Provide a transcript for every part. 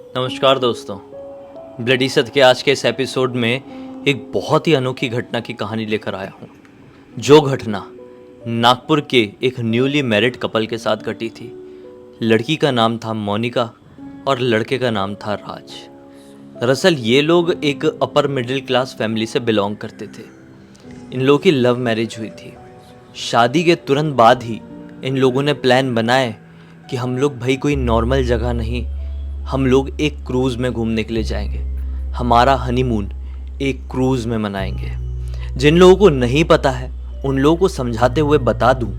नमस्कार दोस्तों। ब्लडी सत के आज के इस एपिसोड में एक बहुत ही अनोखी घटना की कहानी लेकर आया हूँ। जो घटना नागपुर के एक न्यूली मैरिड कपल के साथ घटी थी। लड़की का नाम था मोनिका और लड़के का नाम था राज। दरअसल ये लोग एक अपर मिडिल क्लास फैमिली से बिलोंग करते थे। इन लोगों की लव मैरिज हुई थी। शादी के तुरंत बाद ही इन लोगों ने प्लान बनाए कि हम लोग भाई कोई नॉर्मल जगह नहीं, हम लोग एक क्रूज़ में घूमने के लिए जाएंगे। हमारा हनीमून एक क्रूज़ में मनाएंगे। जिन लोगों को नहीं पता है उन लोगों को समझाते हुए बता दूं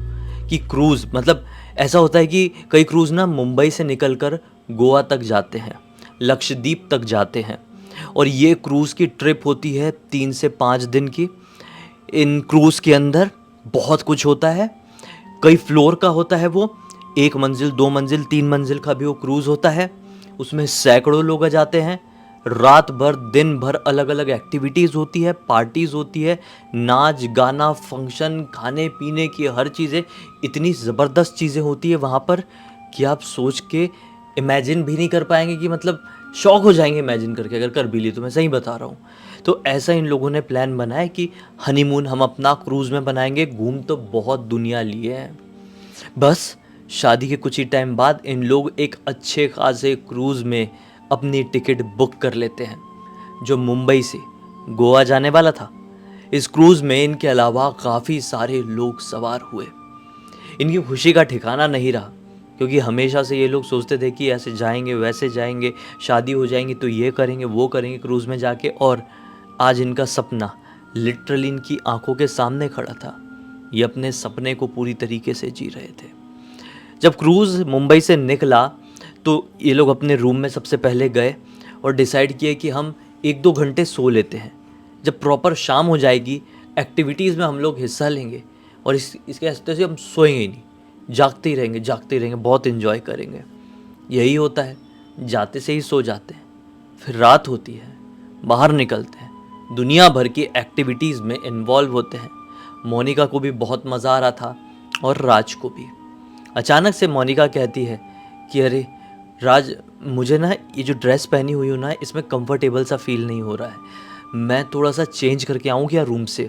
कि क्रूज़ मतलब ऐसा होता है कि कई क्रूज़ ना मुंबई से निकलकर गोवा तक जाते हैं, लक्षद्वीप तक जाते हैं और ये क्रूज़ की ट्रिप होती है 3 से 5 दिन की। इन क्रूज़ के अंदर बहुत कुछ होता है। कई फ्लोर का होता है, वो 1 मंजिल 2 मंजिल 3 मंजिल का भी वो क्रूज़ होता है। उसमें सैकड़ों लोग आ जाते हैं। रात भर दिन भर अलग अलग एक्टिविटीज़ होती है, पार्टीज़ होती है, नाच गाना फंक्शन, खाने पीने की हर चीज़ें, इतनी ज़बरदस्त चीज़ें होती है वहाँ पर कि आप सोच के इमेजिन भी नहीं कर पाएंगे कि मतलब शौक हो जाएंगे इमेजिन करके, अगर कर भी ली तो मैं सही बता रहा हूँ। तो ऐसा इन लोगों ने प्लान बनाया कि हनीमून हम अपना क्रूज़ में बनाएंगे। घूम तो बहुत दुनिया लिए हैं, बस शादी के कुछ ही टाइम बाद इन लोग एक अच्छे खासे क्रूज़ में अपनी टिकट बुक कर लेते हैं जो मुंबई से गोवा जाने वाला था। इस क्रूज़ में इनके अलावा काफ़ी सारे लोग सवार हुए। इनकी खुशी का ठिकाना नहीं रहा, क्योंकि हमेशा से ये लोग सोचते थे कि ऐसे जाएंगे वैसे जाएंगे, शादी हो जाएंगी तो ये करेंगे वो करेंगे क्रूज़ में जाके। और आज इनका सपना लिटरली इनकी आंखों के सामने खड़ा था। ये अपने सपने को पूरी तरीके से जी रहे थे। जब क्रूज़ मुंबई से निकला तो ये लोग अपने रूम में सबसे पहले गए और डिसाइड किए कि हम 1-2 घंटे सो लेते हैं। जब प्रॉपर शाम हो जाएगी एक्टिविटीज़ में हम लोग हिस्सा लेंगे और इसके हस्ते से हम सोएंगे ही नहीं, जागते ही रहेंगे, बहुत इन्जॉय करेंगे। यही होता है, जाते से ही सो जाते हैं, फिर रात होती है, बाहर निकलते हैं, दुनिया भर की एक्टिविटीज़ में इन्वॉल्व होते हैं। मोनिका को भी बहुत मज़ा आ रहा था और राज को भी। अचानक से मोनिका कहती है कि अरे राज, मुझे ना ये जो ड्रेस पहनी हुई हूँ ना, इसमें कंफर्टेबल सा फील नहीं हो रहा है, मैं थोड़ा सा चेंज करके आऊँ क्या रूम से।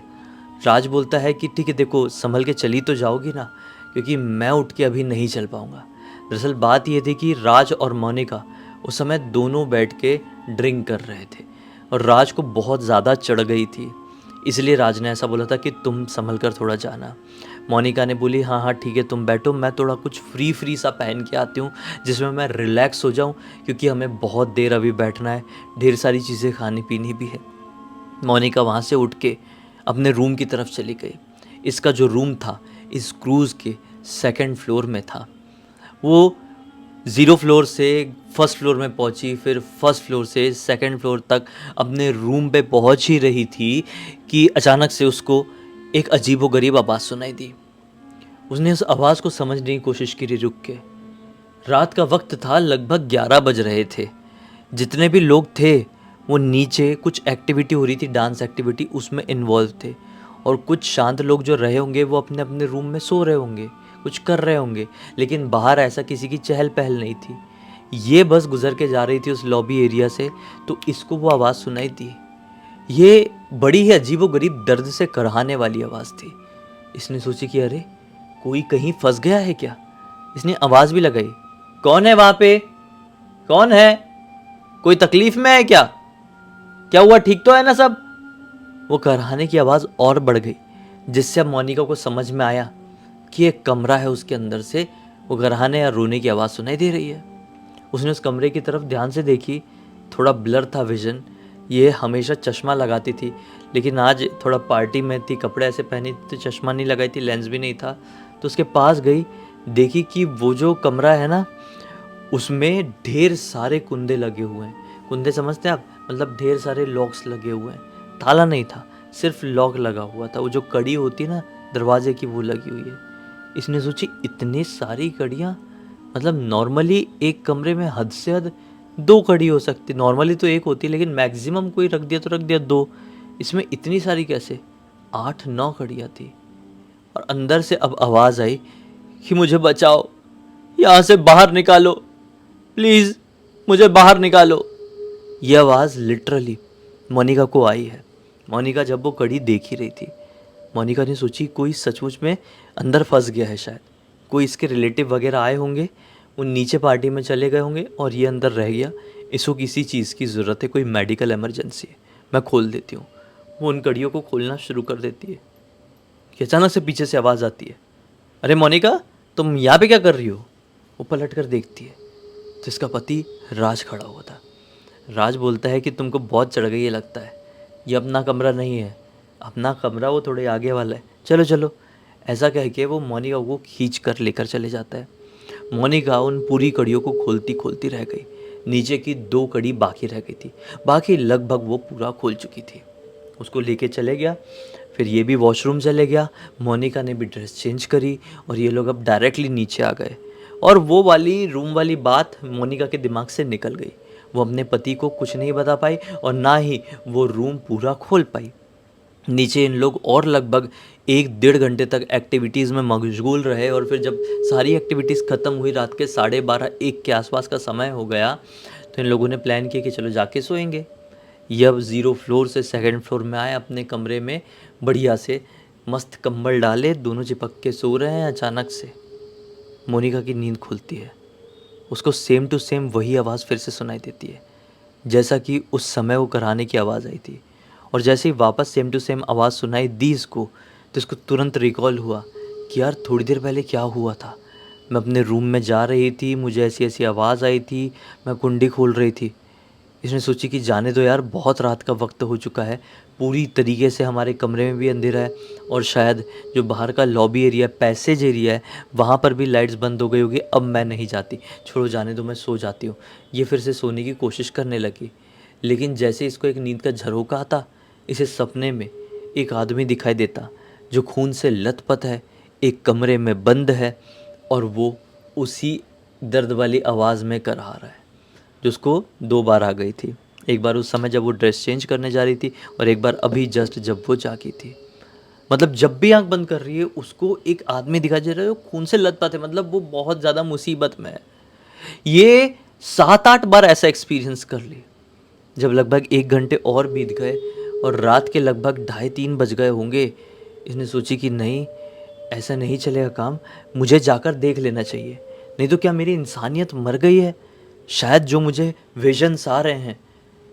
राज बोलता है कि ठीक है, देखो संभल के चली तो जाओगी ना, क्योंकि मैं उठ के अभी नहीं चल पाऊँगा। दरअसल बात ये थी कि राज और मोनिका उस समय दोनों बैठ के ड्रिंक कर रहे थे और राज को बहुत ज़्यादा चढ़ गई थी, इसलिए राज ने ऐसा बोला था कि तुम संभल कर थोड़ा जाना। मोनिका ने बोली हाँ हाँ ठीक है तुम बैठो, मैं थोड़ा कुछ फ्री सा पहन के आती हूँ जिसमें मैं रिलैक्स हो जाऊँ, क्योंकि हमें बहुत देर अभी बैठना है, ढेर सारी चीज़ें खानी पीनी भी है। मोनिका वहाँ से उठ के अपने रूम की तरफ चली गई। इसका जो रूम था इस क्रूज़ के 2nd फ्लोर में था। वो 0 फ्लोर से 1st फ्लोर में पहुंची, फिर 1st फ्लोर से 2nd फ्लोर तक अपने रूम पे पहुंच ही रही थी कि अचानक से उसको एक अजीबोगरीब आवाज़ सुनाई दी। उसने उस आवाज़ को समझने की कोशिश की, रुक के। रात का वक्त था, लगभग 11 बज रहे थे। जितने भी लोग थे वो नीचे कुछ एक्टिविटी हो रही थी, डांस एक्टिविटी, उसमें इन्वॉल्व थे। और कुछ शांत लोग जो रहे होंगे वो अपने अपने रूम में सो रहे होंगे, कुछ कर रहे होंगे, लेकिन बाहर ऐसा किसी की चहल पहल नहीं थी। ये बस गुजर के जा रही थी उस लॉबी एरिया से, तो इसको वो आवाज़ सुनाई दी। ये बड़ी ही अजीबोगरीब दर्द से कराहने वाली आवाज़ थी। इसने सोची कि अरे कोई कहीं फंस गया है क्या। इसने आवाज़ भी लगाई, कौन है वहाँ पे, कौन है, कोई तकलीफ में है क्या, क्या हुआ, ठीक तो है ना सब। वो कराहने की आवाज़ और बढ़ गई, जिससे अब मोनिका को समझ में आया कि एक कमरा है, उसके अंदर से वो कराहने या रोने की आवाज़ सुनाई दे रही है। उसने उस कमरे की तरफ ध्यान से देखी, थोड़ा ब्लर था विजन। ये हमेशा चश्मा लगाती थी, लेकिन आज थोड़ा पार्टी में थी, कपड़े ऐसे पहनी थी तो चश्मा नहीं लगाई थी, लेंस भी नहीं था। तो उसके पास गई, देखी कि वो जो कमरा है ना उसमें ढेर सारे कुंदे लगे हुए हैं। कुंदे समझते हैं आप, मतलब ढेर सारे लॉक्स लगे हुए हैं। ताला नहीं था, सिर्फ लॉक लगा हुआ था। वो जो कड़ी होती है ना दरवाजे की, वो लगी हुई है। इसने सोची इतनी सारी कड़ियाँ, मतलब नॉर्मली एक कमरे में हद से हद 2 कड़ी हो सकती, नॉर्मली तो 1 होती है, लेकिन मैक्सिमम कोई रख दिया तो रख दिया 2, इसमें इतनी सारी कैसे, 8-9 कड़ियाँ थी। और अंदर से अब आवाज़ आई कि मुझे बचाओ, यहाँ से बाहर निकालो प्लीज़, मुझे बाहर निकालो। ये आवाज़ लिटरली मोनिका को आई है। मोनिका जब वो कड़ी देख ही रही थी, मोनिका ने सोची कोई सचमुच में अंदर फंस गया है, शायद कोई इसके रिलेटिव वगैरह आए होंगे, वो नीचे पार्टी में चले गए होंगे और ये अंदर रह गया, इसको किसी चीज़ की ज़रूरत है, कोई मेडिकल इमरजेंसी है, मैं खोल देती हूँ। वो उन कड़ियों को खोलना शुरू कर देती है कि अचानक से पीछे से आवाज़ आती है, अरे मोनिका तुम यहाँ पे क्या कर रही हो? वो पलट कर देखती है तो इसका पति राज खड़ा हुआ था। राज बोलता है कि तुमको बहुत चढ़ गई है लगता है, ये अपना कमरा नहीं है, अपना कमरा वो थोड़े आगे वाला है, चलो चलो। ऐसा कह के वो मोनिका को खींच कर लेकर चले जाता है। मोनिका उन पूरी कड़ियों को खोलती खोलती रह गई, नीचे की 2 कड़ी बाकी रह गई थी, बाकी लगभग वो पूरा खोल चुकी थी। उसको लेके चले गया, फिर ये भी वॉशरूम चले गया, मोनिका ने भी ड्रेस चेंज करी और ये लोग अब डायरेक्टली नीचे आ गए। और वो वाली रूम वाली बात मोनिका के दिमाग से निकल गई। वो अपने पति को कुछ नहीं बता पाई और ना ही वो रूम पूरा खोल पाई। नीचे इन लोग और लगभग 1-1.5 घंटे तक एक्टिविटीज़ में मशगूल रहे और फिर जब सारी एक्टिविटीज़ ख़त्म हुई, रात के 12:30-1 के आसपास का समय हो गया, तो इन लोगों ने प्लान किया कि चलो जाके सोएंगे। ये अब 0 फ्लोर से 2nd फ्लोर में आए, अपने कमरे में बढ़िया से मस्त कंबल डाले, दोनों चिपक के सो रहे हैं। अचानक से मोनिका की नींद खुलती है, उसको सेम टू सेम वही आवाज़ फिर से सुनाई देती है जैसा कि उस समय वो कराने की आवाज़ आई थी। और जैसे ही वापस सेम टू सेम आवाज़ सुनाई दी इसको, तो इसको तुरंत रिकॉल हुआ कि यार थोड़ी देर पहले क्या हुआ था। मैं अपने रूम में जा रही थी, मुझे ऐसी ऐसी आवाज़ आई थी, मैं कुंडी खोल रही थी। इसने सोची कि जाने दो यार, बहुत रात का वक्त हो चुका है, पूरी तरीके से हमारे कमरे में भी अंधेरा है और शायद जो बाहर का लॉबी एरिया पैसेज एरिया है वहाँ पर भी लाइट्स बंद हो गई होगी। अब मैं नहीं जाती, छोड़ो जाने दो, मैं सो जाती हूँ। ये फिर से सोने की कोशिश करने लगी, लेकिन जैसे इसको एक नींद का झरोका आता, इसे सपने में एक आदमी दिखाई देता जो खून से लथपथ है, एक कमरे में बंद है और वो उसी दर्द वाली आवाज़ में करहा रहा है जो उसको 2 बार आ गई थी। एक बार उस समय जब वो ड्रेस चेंज करने जा रही थी और एक बार अभी जस्ट जब वो जागी थी। मतलब जब भी आंख बंद कर रही है उसको एक आदमी दिखाई दे रहा है जो खून से लथपथ है, मतलब वो बहुत ज़्यादा मुसीबत में है। ये 7-8 बार ऐसा एक्सपीरियंस कर ली। जब लगभग 1 घंटे और बीत गए और रात के लगभग 2:30-3 बज गए होंगे, इसने सोची कि नहीं, ऐसा नहीं चलेगा काम, मुझे जाकर देख लेना चाहिए, नहीं तो क्या मेरी इंसानियत मर गई है? शायद जो मुझे विजन्स आ रहे हैं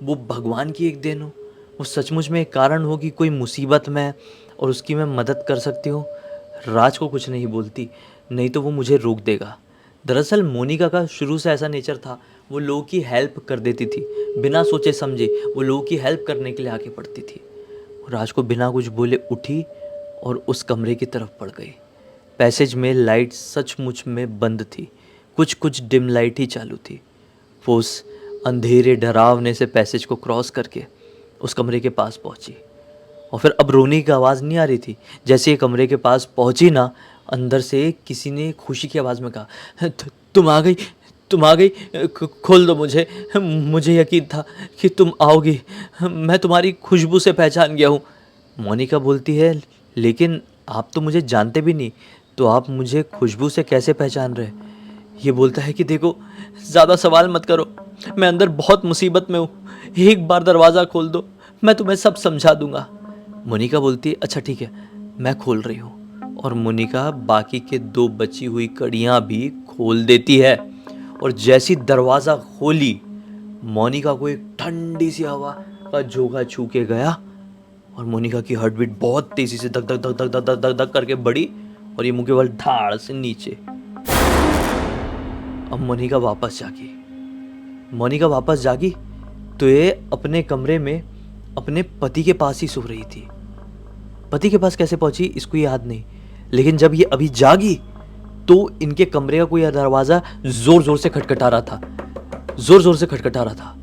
वो भगवान की एक देन हो, वो सचमुच में एक कारण हो कि कोई मुसीबत में है और उसकी मैं मदद कर सकती हूँ। राज को कुछ नहीं बोलती, नहीं तो वो मुझे रोक देगा। दरअसल मोनिका का शुरू से ऐसा नेचर था, वो लोगों की हेल्प कर देती थी, बिना सोचे समझे वो लोगों की हेल्प करने के लिए आगे बढ़ती थी। राज को बिना कुछ बोले उठी और उस कमरे की तरफ बढ़ गई। पैसेज में लाइट सचमुच में बंद थी, कुछ कुछ डिम लाइट ही चालू थी। वो उस अंधेरे डरावने से पैसेज को क्रॉस करके उस कमरे के पास पहुंची और फिर अब रोने की आवाज़ नहीं आ रही थी। जैसे ये कमरे के पास पहुंची ना, अंदर से किसी ने खुशी की आवाज़ में कहा, तुम आ गई, तुम आ गई, खोल दो मुझे, मुझे यकीन था कि तुम आओगी, मैं तुम्हारी खुशबू से पहचान गया हूँ। मोनिका बोलती है, लेकिन आप तो मुझे जानते भी नहीं, तो आप मुझे खुशबू से कैसे पहचान रहे? ये बोलता है कि देखो, ज़्यादा सवाल मत करो, मैं अंदर बहुत मुसीबत में हूँ, एक बार दरवाज़ा खोल दो, मैं तुम्हें सब समझा दूंगा। मोनिका बोलती है, अच्छा ठीक है, मैं खोल रही हूँ। और मोनिका बाकी के 2 बची हुई कड़ियाँ भी खोल देती है और जैसी दरवाज़ा खोली, मोनिका को एक ठंडी सी हवा का झोंका छू के गया और मोनिका की हार्ट बीट बहुत तेज़ी से धक धक धक धक धक धक धक धक करके बढ़ी और ये मुंह के बल धाड़ से नीचे। अब मोनिका वापस जागी तो ये अपने कमरे में अपने पति के पास ही सो रही थी। पति के पास कैसे पहुंची इसको याद नहीं, लेकिन जब ये अभी जागी तो इनके कमरे का कोई दरवाज़ा जोर जोर से खटखटा रहा था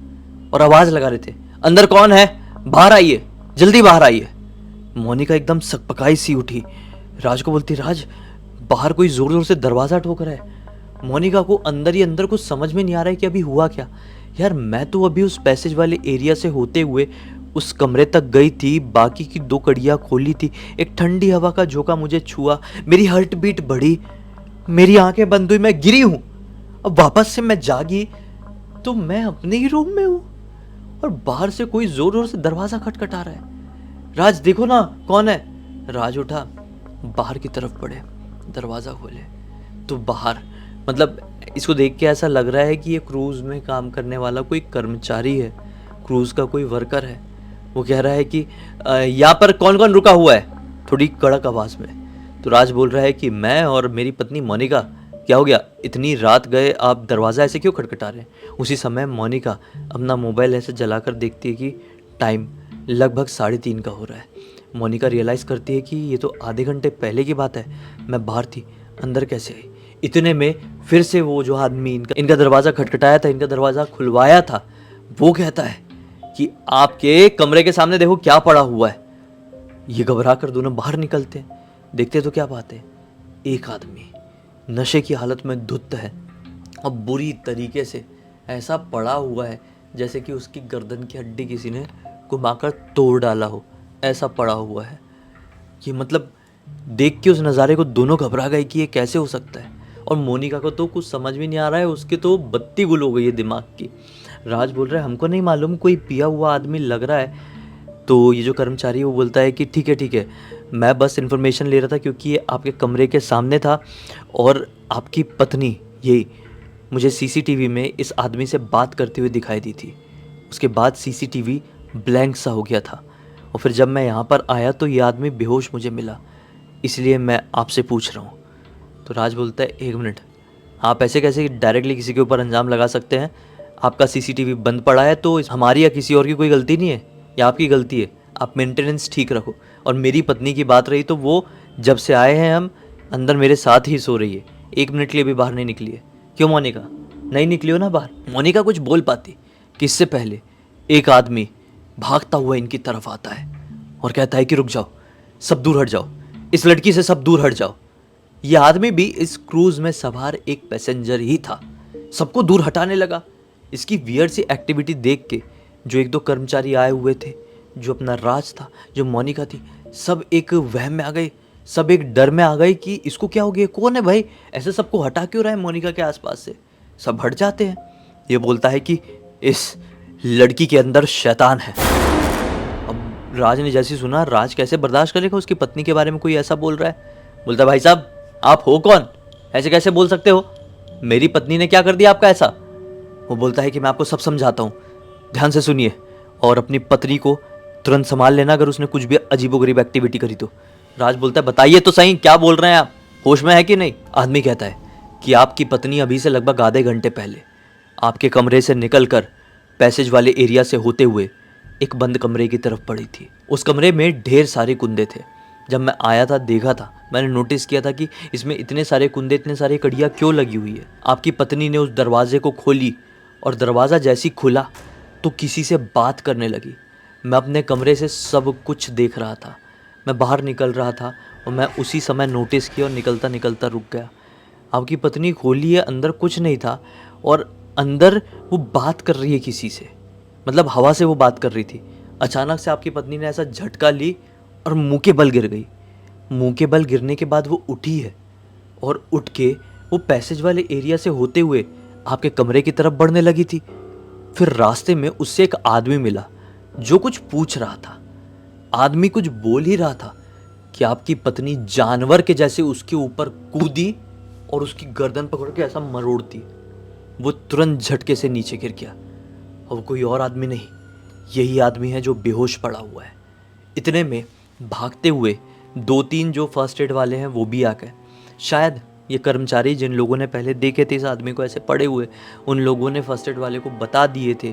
और आवाज़ लगा रहे थे, अंदर कौन है, बाहर आइए, जल्दी बाहर आइए। मोनिका एकदम सकपकाई सी उठी, राज को बोलती, राज बाहर कोई जोर जोर से दरवाज़ा ठोक रहा है। मोनिका को अंदर ही अंदर कुछ समझ में नहीं आ रहा है कि अभी हुआ क्या। यार मैं तो अभी उस पैसेज वाले एरिया से होते हुए उस कमरे तक गई थी, बाकी की 2 कड़ियाँ खोली थी, एक ठंडी हवा का झोंका मुझे छुआ, मेरी हार्ट बीट बढ़ी, मेरी आंखें बंद हुई, मैं गिरी हूँ। अब वापस से मैं जागी तो मैं अपने ही रूम में हूँ और बाहर से कोई जोर जोर से दरवाजा खटखटा रहा है। राज देखो ना कौन है। राज उठा, बाहर की तरफ बढ़े, दरवाजा खोले तो बाहर, मतलब इसको देख के ऐसा लग रहा है कि ये क्रूज में काम करने वाला कोई कर्मचारी है, क्रूज का कोई वर्कर है। वो कह रहा है कि यहाँ पर कौन कौन रुका हुआ है, थोड़ी कड़क आवाज़ में। तो राज बोल रहा है कि मैं और मेरी पत्नी मोनिका। क्या हो गया, इतनी रात गए आप दरवाज़ा ऐसे क्यों खटखटा रहे हैं। उसी समय मोनिका अपना मोबाइल ऐसे जलाकर देखती है कि टाइम लगभग 3:30 का हो रहा है। मोनिका रियलाइज़ करती है कि ये तो आधे घंटे पहले की बात है, मैं बाहर थी, अंदर कैसे आई। इतने में फिर से वो जो आदमी इनका दरवाज़ा खटखटाया था, इनका दरवाज़ा खुलवाया था, वो कहता है कि आपके कमरे के सामने देखो क्या पड़ा हुआ है। ये घबरा कर दोनों बाहर निकलते हैं। देखते तो क्या बात है, एक आदमी नशे की हालत में धुत है और बुरी तरीके से ऐसा पड़ा हुआ है जैसे कि उसकी गर्दन की हड्डी किसी ने घुमाकर तोड़ डाला हो, ऐसा पड़ा हुआ है। ये मतलब देख के उस नज़ारे को दोनों घबरा गए कि ये कैसे हो सकता है। और मोनिका को तो कुछ समझ में नहीं आ रहा है, उसकी तो बत्ती गुल हो गई है दिमाग की। राज बोल रहा है हमको नहीं मालूम, कोई पिया हुआ आदमी लग रहा है। तो ये जो कर्मचारी है वो बोलता है कि ठीक है, मैं बस इन्फॉर्मेशन ले रहा था क्योंकि ये आपके कमरे के सामने था और आपकी पत्नी यही मुझे सीसीटीवी में इस आदमी से बात करते हुए दिखाई दी थी। उसके बाद सीसीटीवी ब्लैंक सा हो गया था और फिर जब मैं यहाँ पर आया तो ये आदमी बेहोश मुझे मिला, इसलिए मैं आपसे पूछ रहा हूँ। तो राज बोलता है 1 मिनट, आप ऐसे कैसे डायरेक्टली किसी के ऊपर अंजाम लगा सकते हैं। आपका सीसीटीवी बंद पड़ा है तो हमारी या किसी और की कोई गलती नहीं है, या आपकी गलती है। आप मेंटेनेंस ठीक रखो। और मेरी पत्नी की बात रही तो वो जब से आए हैं हम अंदर मेरे साथ ही सो रही है, 1 मिनट के लिए भी बाहर नहीं निकली है। क्यों मोनिका, नहीं निकली हो ना बाहर। मोनिका कुछ बोल पाती कि इससे पहले एक आदमी भागता हुआ इनकी तरफ आता है और कहता है कि रुक जाओ, सब दूर हट जाओ, इस लड़की से सब दूर हट जाओ। यह आदमी भी इस क्रूज में सवार एक पैसेंजर ही था, सबको दूर हटाने लगा। इसकी वियर्ड सी एक्टिविटी देख के जो 1-2 कर्मचारी आए हुए थे, जो अपना राज था, जो मोनिका थी, सब एक वहम में आ गए, सब एक डर में आ गए कि इसको क्या हो गया, कौन है भाई, ऐसे सबको हटा क्यों रहा है मोनिका के आसपास से। सब हट जाते हैं। ये बोलता है कि इस लड़की के अंदर शैतान है। अब राज ने जैसे सुना, राज कैसे बर्दाश्त करेगा, उसकी पत्नी के बारे में कोई ऐसा बोल रहा है। बोलता है भाई साहब आप हो कौन, ऐसे कैसे बोल सकते हो, मेरी पत्नी ने क्या कर दिया आपका ऐसा। वो बोलता है कि मैं आपको सब समझाता हूँ, ध्यान से सुनिए और अपनी पत्नी को तुरंत संभाल लेना अगर उसने कुछ भी अजीबोगरीब एक्टिविटी करी तो। राज बोलता है बताइए तो सही क्या बोल रहे हैं आप, होश में है कि नहीं। आदमी कहता है कि आपकी पत्नी अभी से लगभग आधे घंटे पहले आपके कमरे से निकलकर पैसेज वाले एरिया से होते हुए एक बंद कमरे की तरफ पड़ी थी। उस कमरे में ढेर सारे कुंदे थे। जब मैं आया था, देखा था, मैंने नोटिस किया था कि इसमें इतने सारे कुंदे, इतने सारी कड़ियाँ क्यों लगी हुई है। आपकी पत्नी ने उस दरवाजे को खोली और दरवाज़ा जैसी खुला तो किसी से बात करने लगी। मैं अपने कमरे से सब कुछ देख रहा था, मैं बाहर निकल रहा था और मैं उसी समय नोटिस किया और निकलता निकलता रुक गया। आपकी पत्नी खोली है, अंदर कुछ नहीं था और अंदर वो बात कर रही है किसी से, मतलब हवा से वो बात कर रही थी। अचानक से आपकी पत्नी ने ऐसा झटका ली और मुंह के बल गिर गई। मुंह के बल गिरने के बाद वो उठी है और उठ के वो पैसेज वाले एरिया से होते हुए आपके कमरे की तरफ बढ़ने लगी थी। फिर रास्ते में उससे एक आदमी मिला जो कुछ पूछ रहा था। आदमी कुछ बोल ही रहा था कि आपकी पत्नी जानवर के जैसे उसके ऊपर कूदी और उसकी गर्दन पकड़ के ऐसा मरोड़ दी। वो तुरंत झटके से नीचे गिर गया और कोई और आदमी नहीं, यही आदमी है जो बेहोश पड़ा हुआ है। इतने में भागते हुए 2-3 जो फर्स्ट एड वाले हैं वो भी आ गए। शायद ये कर्मचारी जिन लोगों ने पहले देखे थे इस आदमी को ऐसे पड़े हुए, उन लोगों ने फर्स्ट एड वाले को बता दिए थे।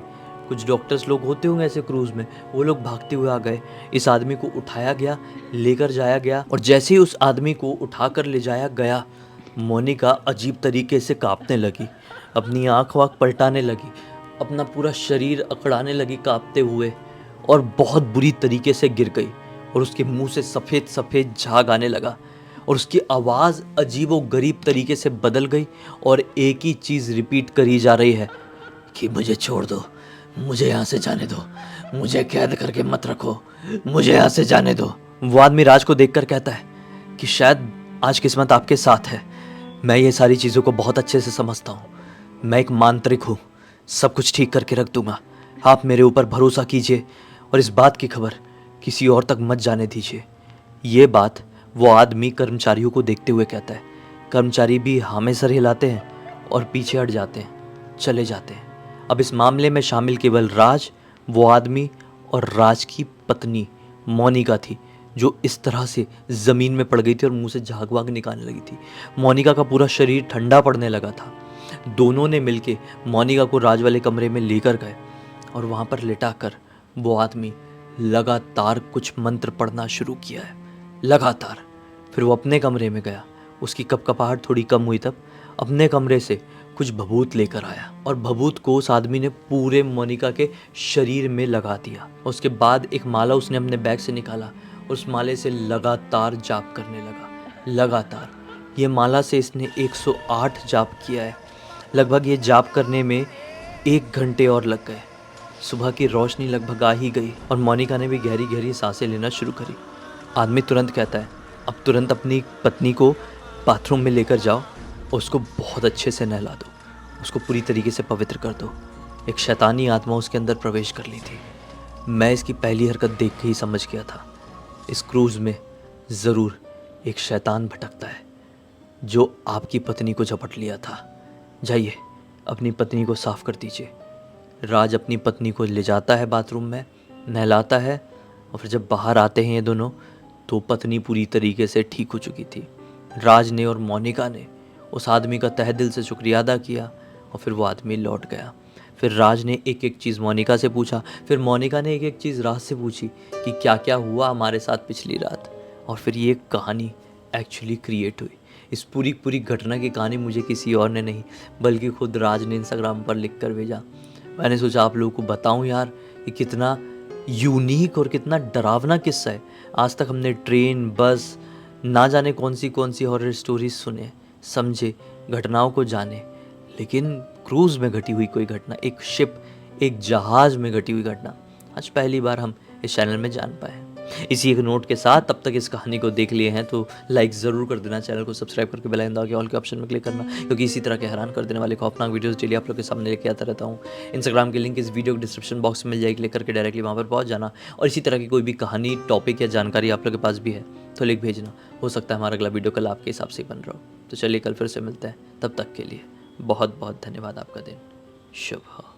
कुछ डॉक्टर्स लोग होते होंगे ऐसे क्रूज में, वो लोग भागते हुए आ गए। इस आदमी को उठाया गया, लेकर जाया गया और जैसे ही उस आदमी को उठाकर ले जाया गया, मोनिका अजीब तरीके से कांपने लगी, अपनी आँख वाँख पलटाने लगी, अपना पूरा शरीर अकड़ाने लगी कांपते हुए और बहुत बुरी तरीके से गिर गई और उसके मुंह से सफ़ेद सफ़ेद झाग आने लगा और उसकी आवाज़ अजीब व गरीब तरीके से बदल गई और एक ही चीज़ रिपीट करी जा रही है कि मुझे छोड़ दो, मुझे यहाँ से जाने दो, मुझे कैद करके मत रखो, मुझे यहाँ से जाने दो। वो आदमी राज को देखकर कहता है कि शायद आज किस्मत आपके साथ है। मैं ये सारी चीज़ों को बहुत अच्छे से समझता हूँ, मैं एक मांत्रिक हूँ, सब कुछ ठीक करके रख दूंगा। आप मेरे ऊपर भरोसा कीजिए और इस बात की खबर किसी और तक मत जाने दीजिए। ये बात वो आदमी कर्मचारियों को देखते हुए कहता है। कर्मचारी भी हामी सर हिलाते हैं और पीछे हट जाते हैं, चले जाते हैं। अब इस मामले में शामिल केवल राज, वो आदमी और राज की पत्नी मोनिका थी, जो इस तरह से ज़मीन में पड़ गई थी और मुंह से झाग वाग निकालने लगी थी। मोनिका का पूरा शरीर ठंडा पड़ने लगा था। दोनों ने मिलके मोनिका को राज वाले कमरे में लेकर गए और वहाँ पर लिटाकर वो आदमी लगातार कुछ मंत्र पढ़ना शुरू किया है, लगातार। फिर वो अपने कमरे में गया, उसकी कपकपाहट थोड़ी कम हुई तब अपने कमरे से कुछ भभूत लेकर आया और भभूत को उस आदमी ने पूरे मोनिका के शरीर में लगा दिया। उसके बाद एक माला उसने अपने बैग से निकाला, उस माले से लगातार जाप करने लगा, लगातार। ये माला से इसने 108 जाप किया है। लगभग ये जाप करने में 1 घंटे और लग गए। सुबह की रोशनी लगभग आ ही गई और मोनिका ने भी गहरी गहरी सांसें लेना शुरू करी। आदमी तुरंत कहता है, अब तुरंत अपनी पत्नी को बाथरूम में लेकर जाओ, उसको बहुत अच्छे से नहला दो, उसको पूरी तरीके से पवित्र कर दो। एक शैतानी आत्मा उसके अंदर प्रवेश कर ली थी। मैं इसकी पहली हरकत देख के ही समझ गया था, इस क्रूज़ में ज़रूर एक शैतान भटकता है जो आपकी पत्नी को झपट लिया था। जाइए अपनी पत्नी को साफ़ कर दीजिए। राज अपनी पत्नी को ले जाता है बाथरूम में, नहलाता है और फिर जब बाहर आते हैं ये दोनों, तो पत्नी पूरी तरीके से ठीक हो चुकी थी। राज ने और मोनिका ने उस आदमी का तहे दिल से शुक्रिया अदा किया और फिर वो आदमी लौट गया। फिर राज ने एक एक चीज़ मोनिका से पूछा, फिर मोनिका ने एक एक चीज़ राज से पूछी कि क्या क्या हुआ हमारे साथ पिछली रात। और फिर ये कहानी एक्चुअली क्रिएट हुई। इस पूरी घटना की कहानी मुझे किसी और ने नहीं बल्कि खुद राज ने इंस्टाग्राम पर लिख कर भेजा। मैंने सोचा आप लोगों को बताऊं यार, ये कितना यूनिक और कितना डरावना किस्सा है। आज तक हमने ट्रेन, बस, ना जाने कौन सी हॉरर स्टोरीज सुने, समझे, घटनाओं को जाने, लेकिन क्रूज़ में घटी हुई कोई घटना, एक शिप, एक जहाज़ में घटी हुई घटना आज पहली बार हम इस चैनल में जान पाए। इसी एक नोट के साथ तब तक इस कहानी को देख लिए हैं तो लाइक ज़रूर कर देना, चैनल को सब्सक्राइब करके बेल आइकन दबा के ऑल के ऑप्शन में क्लिक करना, क्योंकि इसी तरह के हैरान कर देने वाले खौफनाक वीडियोस डेली आप लोग के सामने लेके आता रहता हूँ। इंस्टाग्राम की लिंक इस वीडियो के डिस्क्रिप्शन बॉक्स में मिल जाएगी, क्लिक करके डायरेक्टली वहाँ पर पहुँच जाना। और इसी तरह की कोई भी कहानी, टॉपिक या जानकारी आप लोग के पास भी है तो लिख भेजना, हो सकता है हमारा अगला वीडियो कल आपके हिसाब से बन रहा हो। तो चलिए कल फिर से मिलते हैं, तब तक के लिए बहुत बहुत धन्यवाद। आपका दिन शुभ हो।